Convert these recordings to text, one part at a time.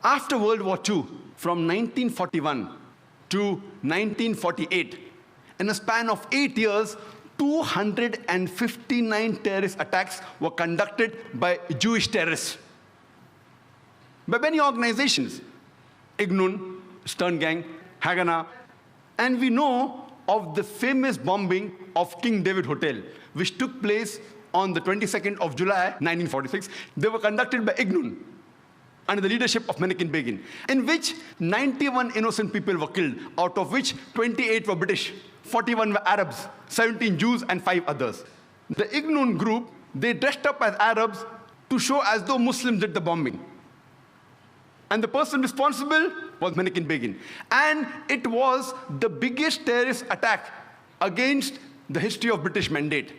After World War II, from 1941 to 1948, in a span of 8 years, 259 terrorist attacks were conducted by Jewish terrorists, by many organizations, Ignun, Stern Gang, Haganah, and we know of the famous bombing of King David Hotel, which took place on the 22nd of July, 1946. They were conducted by Ignun, under the leadership of Menachem Begin, in which 91 innocent people were killed, out of which 28 were British, 41 were Arabs, 17 Jews, and 5 others. The Ignun group, they dressed up as Arabs to show as though Muslims did the bombing. And the person responsible was Menachem Begin. And it was the biggest terrorist attack against the history of British Mandate,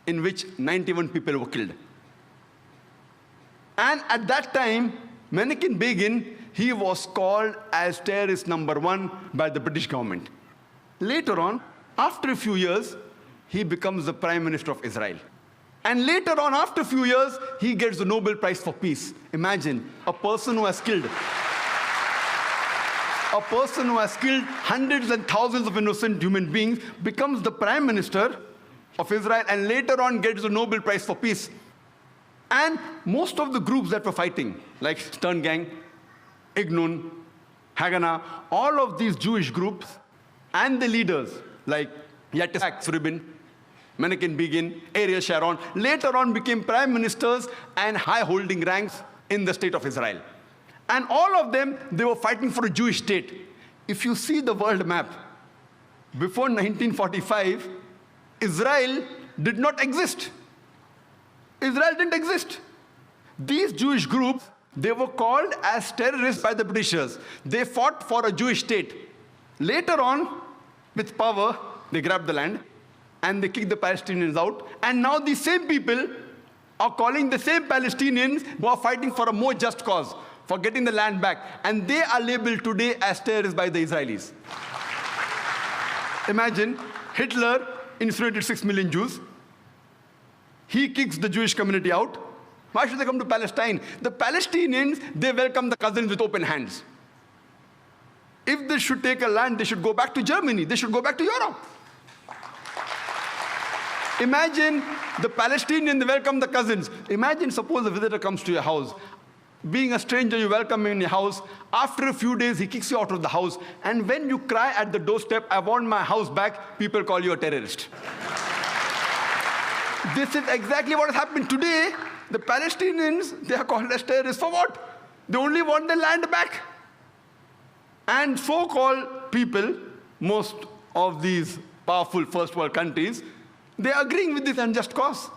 in which 91 people were killed. And at that time, Menachem Begin, he was called as terrorist number 1 by the British government. Later on, after a few years, he becomes the Prime Minister of Israel. And later on, after a few years, he gets the Nobel Prize for Peace. Imagine, a person who has killed hundreds and thousands of innocent human beings becomes the Prime Minister of Israel and later on gets the Nobel Prize for Peace. And most of the groups that were fighting, like Stern Gang, Ignun, Haganah, all of these Jewish groups and the leaders like Yitzhak Rabin, Menachem Begin, Ariel Sharon, later on became prime ministers and high-holding ranks in the state of Israel. And all of them, they were fighting for a Jewish state. If you see the world map, before 1945, Israel did not exist. Israel didn't exist. These Jewish groups, they were called as terrorists by the Britishers. They fought for a Jewish state. Later on, with power, they grabbed the land and they kicked the Palestinians out. And now these same people are calling the same Palestinians who are fighting for a more just cause, for getting the land back. And they are labeled today as terrorists by the Israelis. Imagine, Hitler incinerated 6 million Jews. He kicks the Jewish community out. Why should they come to Palestine? The Palestinians, they welcome the cousins with open hands. If they should take a land, they should go back to Germany. They should go back to Europe. Imagine the Palestinians, they welcome the cousins. Imagine, suppose a visitor comes to your house. Being a stranger, you welcome him in your house. After a few days, he kicks you out of the house. And when you cry at the doorstep, I want my house back, people call you a terrorist. This is exactly what has happened today. The Palestinians, they are called as terrorists for what? They only want their land back. And so-called people, most of these powerful first world countries, they are agreeing with this unjust cause.